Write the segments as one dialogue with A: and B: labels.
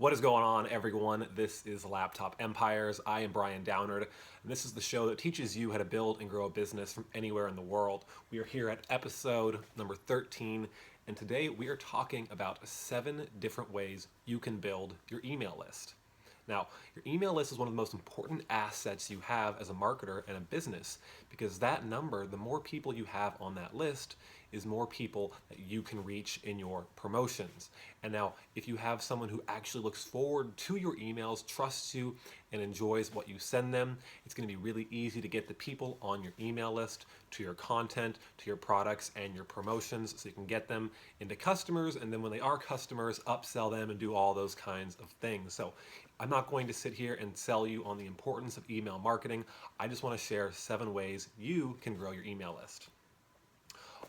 A: What is going on, everyone? This is Laptop Empires. I am Brian Downard, and this is the show that teaches you how to build and grow a business from anywhere in the world. We are here at episode number 13, and today we are talking about 7 different ways you can build your email list. Now, your email list is one of the most important assets you have as a marketer and a business because that number, the more people you have on that list, is more people that you can reach in your promotions. And now, if you have someone who actually looks forward to your emails, trusts you, and enjoys what you send them, it's going to be really easy to get the people on your email list to your content, to your products, and your promotions so you can get them into customers. And then when they are customers, upsell them and do all those kinds of things. So I'm not going to sit here and sell you on the importance of email marketing. I just want to share 7 ways you can grow your email list.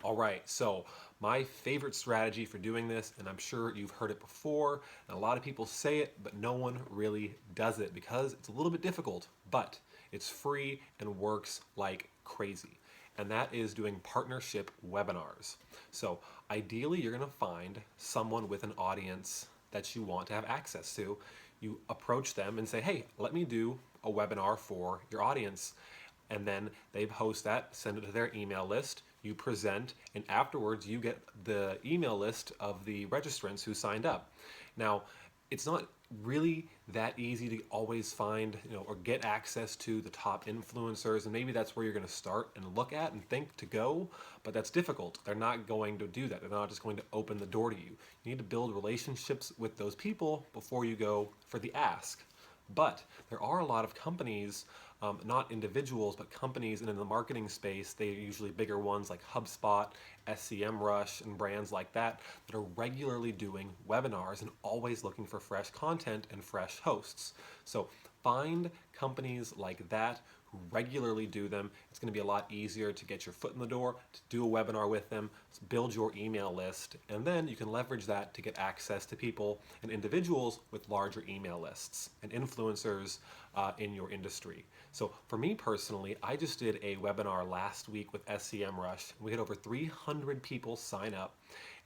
A: All right, so my favorite strategy for doing this, and I'm sure you've heard it before, and a lot of people say it, but no one really does it because it's a little bit difficult, but it's free and works like crazy. And that is doing partnership webinars. So ideally, you're gonna find someone with an audience that you want to have access to. You approach them and say, hey, let me do a webinar for your audience. And then they host that, send it to their email list, you present, and afterwards you get the email list of the registrants who signed up. Now, it's not really that easy to always find, or get access to the top influencers, and maybe that's where you're going to start and look at and think to go, but that's difficult. They're not going to do that. They're not just going to open the door to you. You need to build relationships with those people before you go for the ask. But there are a lot of companies, not individuals, but companies, and in the marketing space, they're usually bigger ones like HubSpot, SEMrush, and brands like that are regularly doing webinars and always looking for fresh content and fresh hosts. So find companies like that who regularly do them. It's going to be a lot easier to get your foot in the door, to do a webinar with them, build your email list, and then you can leverage that to get access to people and individuals with larger email lists and influencers in your industry. So for me personally, I just did a webinar last week with SEMrush. We had over 300 people sign up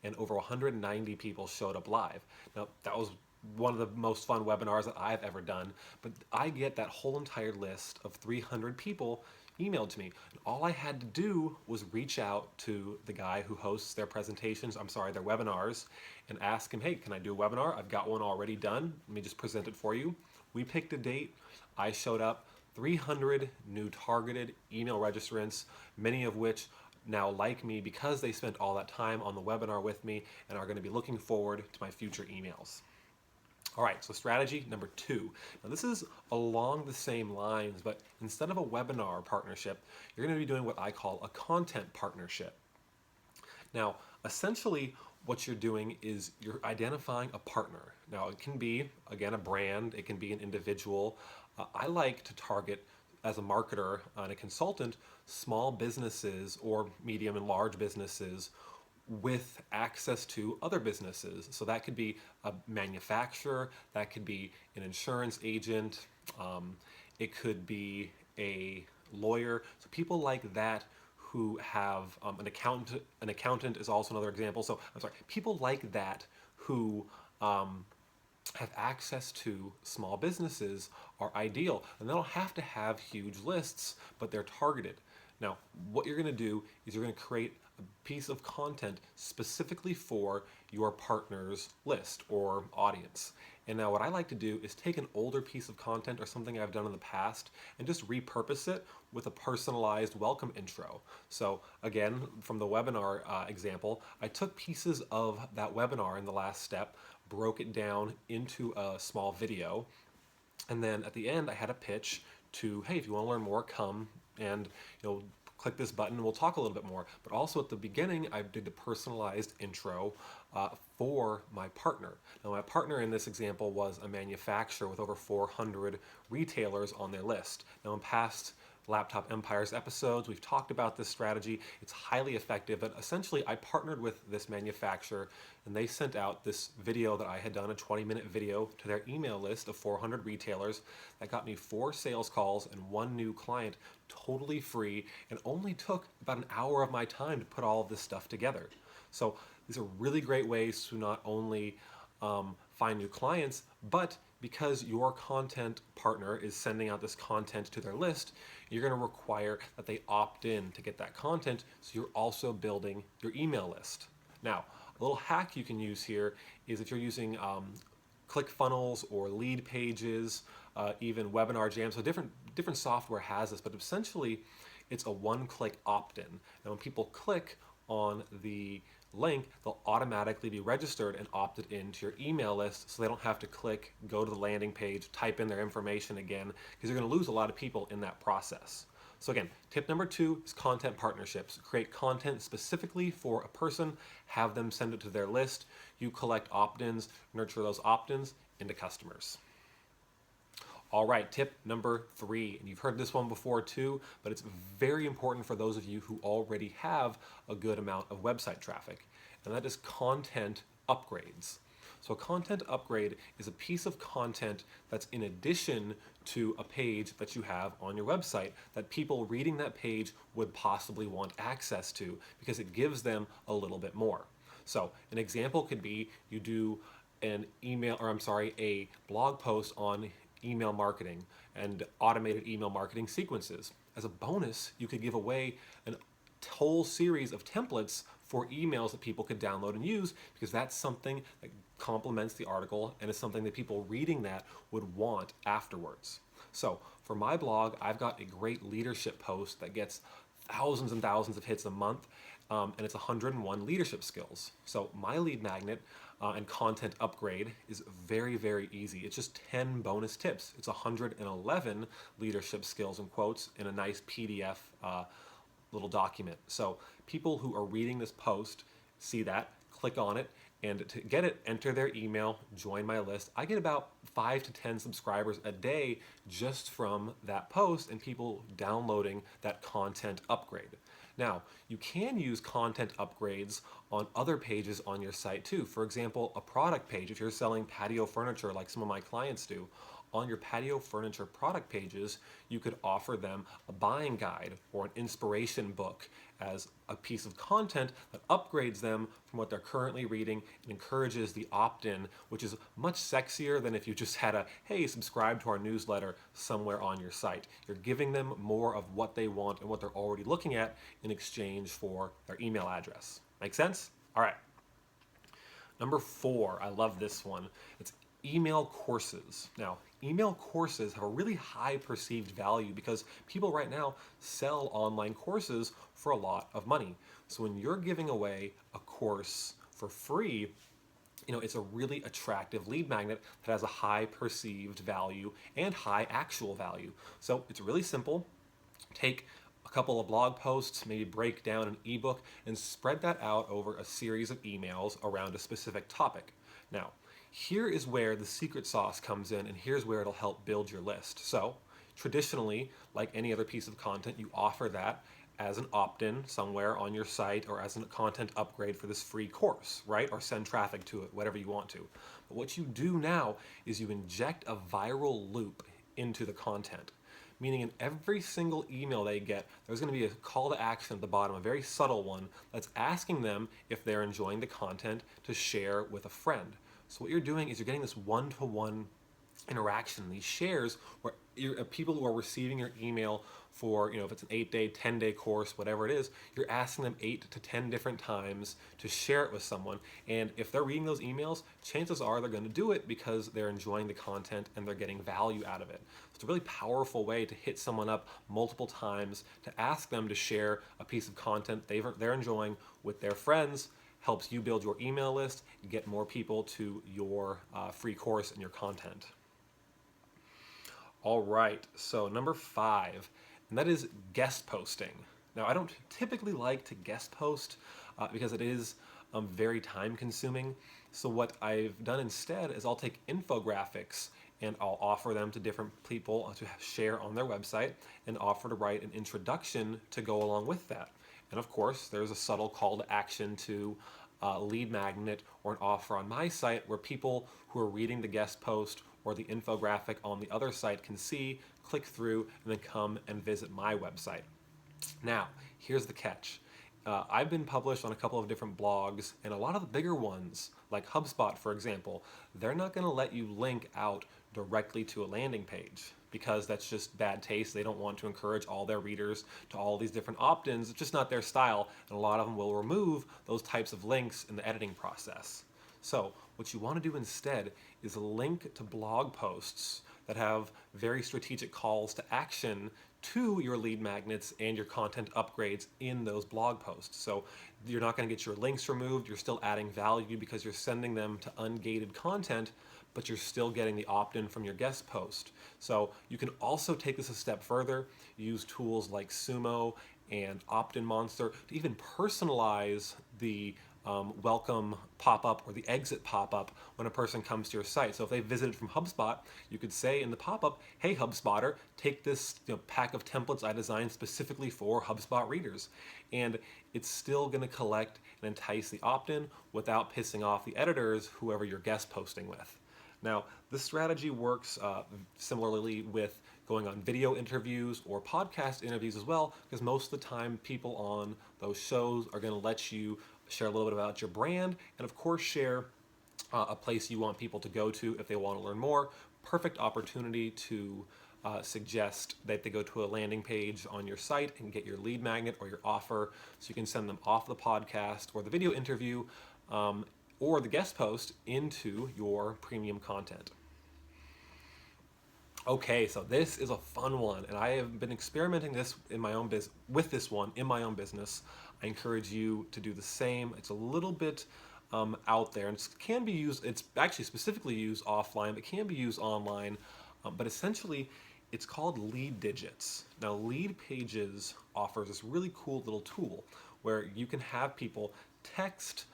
A: and over 190 people showed up live. Now, that was one of the most fun webinars that I've ever done, but I get that whole entire list of 300 people emailed to me. And all I had to do was reach out to the guy who hosts their their webinars, and ask him, hey, can I do a webinar? I've got one already done. Let me just present it for you. We picked a date. I showed up. 300 new targeted email registrants, many of which now like me because they spent all that time on the webinar with me and are going to be looking forward to my future emails. All right, so strategy number 2. Now this is along the same lines, but instead of a webinar partnership, you're going to be doing what I call a content partnership. Now, essentially, what you're doing is you're identifying a partner. Now, it can be, again, a brand, it can be an individual. I like to target, as a marketer and a consultant, small businesses or medium and large businesses with access to other businesses. So that could be a manufacturer, that could be an insurance agent, it could be a lawyer. So people like that who have an accountant. An accountant is also another example. So I'm sorry, people like that who have access to small businesses are ideal, and they don't have to have huge lists, but they're targeted. Now, what you're going to do is you're going to create a piece of content specifically for your partner's list or audience. And now what I like to do is take an older piece of content or something I've done in the past and just repurpose it with a personalized welcome intro. So again, from the webinar example, I took pieces of that webinar in the last step, broke it down into a small video, and then at the end I had a pitch to, hey, if you want to learn more, come and click this button and we'll talk a little bit more. But also at the beginning, I did the personalized intro for my partner. Now my partner in this example was a manufacturer with over 400 retailers on their list. Now in past Laptop Empires episodes, we've talked about this strategy. It's highly effective, but essentially I partnered with this manufacturer and they sent out this video that I had done, a 20-minute video, to their email list of 400 retailers. That got me 4 sales calls and 1 new client, totally free, and only took about an hour of my time to put all of this stuff together. So these are really great ways to not only find new clients, but because your content partner is sending out this content to their list, you're going to require that they opt in to get that content, so you're also building your email list. Now, a little hack you can use here is if you're using ClickFunnels or Lead Pages, even Webinar Jam. So different software has this, but essentially it's a one-click opt-in. Now when people click on the link, they'll automatically be registered and opted into your email list, so they don't have to click, go to the landing page, type in their information again, because you're going to lose a lot of people in that process. So again, tip number 2 is content partnerships. Create content specifically for a person, have them send it to their list. You collect opt-ins, nurture those opt-ins into customers. All right, tip number 3, and you've heard this one before too, but it's very important for those of you who already have a good amount of website traffic, and that is content upgrades. So a content upgrade is a piece of content that's in addition to a page that you have on your website that people reading that page would possibly want access to because it gives them a little bit more. So an example could be you do a blog post on email marketing and automated email marketing sequences. As a bonus, you could give away a whole series of templates for emails that people could download and use, because that's something that complements the article and is something that people reading that would want afterwards. So for my blog, I've got a great leadership post that gets thousands and thousands of hits a month, and it's 101 leadership skills. So my lead magnet and content upgrade is very, very easy. It's just 10 bonus tips. It's 111 leadership skills and quotes in a nice PDF little document. So people who are reading this post see that, click on it, and to get it, enter their email, join my list. I get about 5 to 10 subscribers a day just from that post and people downloading that content upgrade. Now, you can use content upgrades on other pages on your site too. For example, a product page, if you're selling patio furniture like some of my clients do, on your patio furniture product pages, you could offer them a buying guide or an inspiration book as a piece of content that upgrades them from what they're currently reading and encourages the opt-in, which is much sexier than if you just had a, hey, subscribe to our newsletter somewhere on your site. You're giving them more of what they want and what they're already looking at in exchange for their email address. Make sense? All right. Number 4, I love this one. It's email courses. Now, email courses have a really high perceived value because people right now sell online courses for a lot of money. So when you're giving away a course for free, it's a really attractive lead magnet that has a high perceived value and high actual value. So it's really simple. Take a couple of blog posts, maybe break down an ebook, and spread that out over a series of emails around a specific topic. Now, here is where the secret sauce comes in, and here's where it'll help build your list. So, traditionally, like any other piece of content, you offer that as an opt-in somewhere on your site or as a content upgrade for this free course, right? Or send traffic to it, whatever you want to. But what you do now is you inject a viral loop into the content. Meaning in every single email they get, there's going to be a call to action at the bottom, a very subtle one, that's asking them if they're enjoying the content to share with a friend. So what you're doing is you're getting this one-to-one interaction, these shares where people who are receiving your email for, if it's an 8-day, 10-day course, whatever it is, you're asking them 8 to 10 different times to share it with someone. And if they're reading those emails, chances are they're going to do it because they're enjoying the content and they're getting value out of it. So it's a really powerful way to hit someone up multiple times, to ask them to share a piece of content they're enjoying with their friends. Helps you build your email list, get more people to your free course and your content. All right, so number 5, and that is guest posting. Now, I don't typically like to guest post because it is very time consuming. So what I've done instead is I'll take infographics and I'll offer them to different people to share on their website and offer to write an introduction to go along with that. And of course, there's a subtle call to action to lead magnet or an offer on my site where people who are reading the guest post or the infographic on the other site can see, click through, and then come and visit my website. Now, here's the catch. I've been published on a couple of different blogs, and a lot of the bigger ones, like HubSpot, for example, they're not going to let you link out directly to a landing page because that's just bad taste. They don't want to encourage all their readers to all these different opt-ins. It's just not their style, and a lot of them will remove those types of links in the editing process. So what you want to do instead is link to blog posts that have very strategic calls to action to your lead magnets and your content upgrades in those blog posts. So you're not going to get your links removed, you're still adding value because you're sending them to ungated content, but you're still getting the opt-in from your guest post. So you can also take this a step further, use tools like Sumo and Opt-in Monster to even personalize the welcome pop-up or the exit pop-up when a person comes to your site. So if they visited from HubSpot, you could say in the pop-up, hey HubSpotter, take this pack of templates I designed specifically for HubSpot readers. And it's still going to collect and entice the opt-in without pissing off the editors, whoever you're guest posting with. Now, this strategy works similarly with going on video interviews or podcast interviews as well, because most of the time people on those shows are going to let you share a little bit about your brand, and of course share a place you want people to go to if they want to learn more. Perfect opportunity to suggest that they go to a landing page on your site and get your lead magnet or your offer, so you can send them off the podcast or the video interview or the guest post into your premium content. Okay, so this is a fun one, and I have been experimenting with this one in my own business. I encourage you to do the same. It's a little bit out there, and it can be used. It's actually specifically used offline, but can be used online. But essentially, it's called Lead Digits. Now, Lead Pages offers this really cool little tool where you can have people text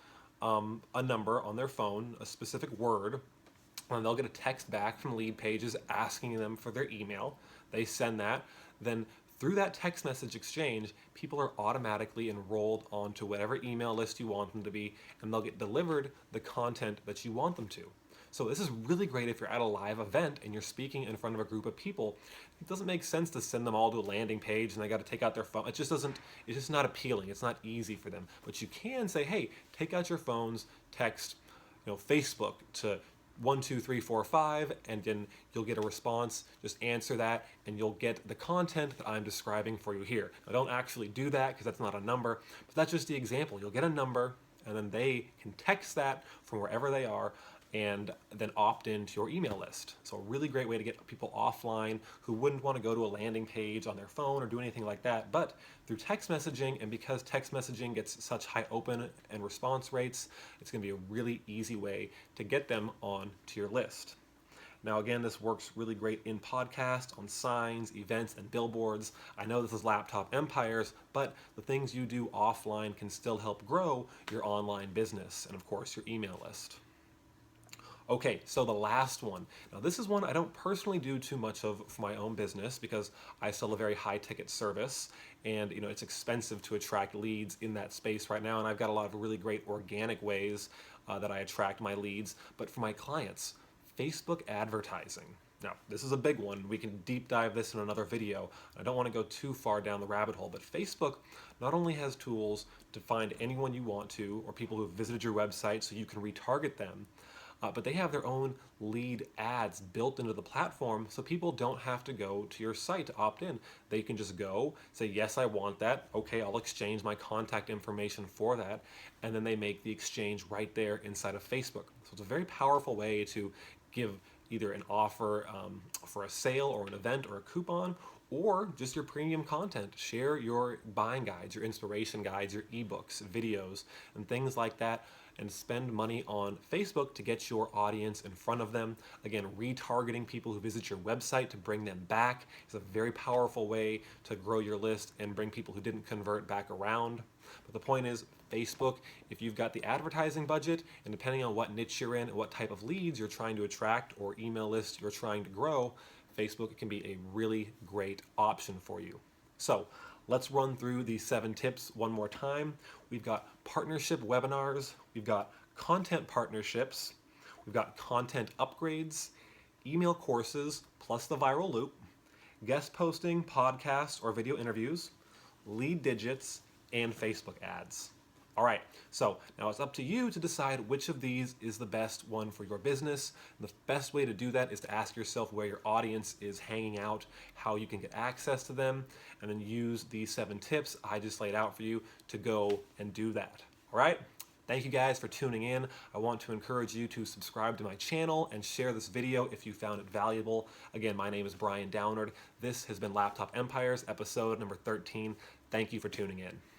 A: a number on their phone, a specific word, and they'll get a text back from Lead Pages asking them for their email. They send that. Then through that text message exchange, people are automatically enrolled onto whatever email list you want them to be, and they'll get delivered the content that you want them to. So this is really great if you're at a live event and you're speaking in front of a group of people. It doesn't make sense to send them all to a landing page and they got to take out their phone. It's just not appealing. It's not easy for them. But you can say, hey, take out your phones, text, Facebook to 1, 2, 3, 4, 5, and then you'll get a response. Just answer that, and you'll get the content that I'm describing for you here. Now, don't actually do that because that's not a number, but that's just the example. You'll get a number, and then they can text that from wherever they are, and then opt into your email list. So a really great way to get people offline who wouldn't want to go to a landing page on their phone or do anything like that. But through text messaging, and because text messaging gets such high open and response rates, it's going to be a really easy way to get them on to your list. Now again, this works really great in podcasts, on signs, events, and billboards. I know this is Laptop Empires, but the things you do offline can still help grow your online business and of course your email list. Okay, so the last one. Now this is one I don't personally do too much of for my own business because I sell a very high ticket service, and it's expensive to attract leads in that space right now, and I've got a lot of really great organic ways that I attract my leads. But for my clients, Facebook advertising. Now, this is a big one. We can deep dive this in another video. I don't want to go too far down the rabbit hole, but Facebook not only has tools to find anyone you want to or people who have visited your website so you can retarget them, but they have their own lead ads built into the platform, so people don't have to go to your site to opt in. They can just go, say, yes, I want that. Okay, I'll exchange my contact information for that. And then they make the exchange right there inside of Facebook. So it's a very powerful way to give either an offer for a sale or an event or a coupon, or just your premium content. Share your buying guides, your inspiration guides, your ebooks, videos, and things like that, and spend money on Facebook to get your audience in front of them. Again, retargeting people who visit your website to bring them back is a very powerful way to grow your list and bring people who didn't convert back around. But the point is, Facebook, if you've got the advertising budget, and depending on what niche you're in and what type of leads you're trying to attract or email list you're trying to grow, Facebook can be a really great option for you. So let's run through these 7 tips one more time. We've got partnership webinars, we've got content partnerships, we've got content upgrades, email courses plus the viral loop, guest posting, podcasts, or video interviews, lead digits, and Facebook ads. All right, so now it's up to you to decide which of these is the best one for your business. And the best way to do that is to ask yourself where your audience is hanging out, how you can get access to them, and then use these 7 tips I just laid out for you to go and do that. All right? Thank you guys for tuning in. I want to encourage you to subscribe to my channel and share this video if you found it valuable. Again, my name is Brian Downard. This has been Laptop Empires, episode number 13. Thank you for tuning in.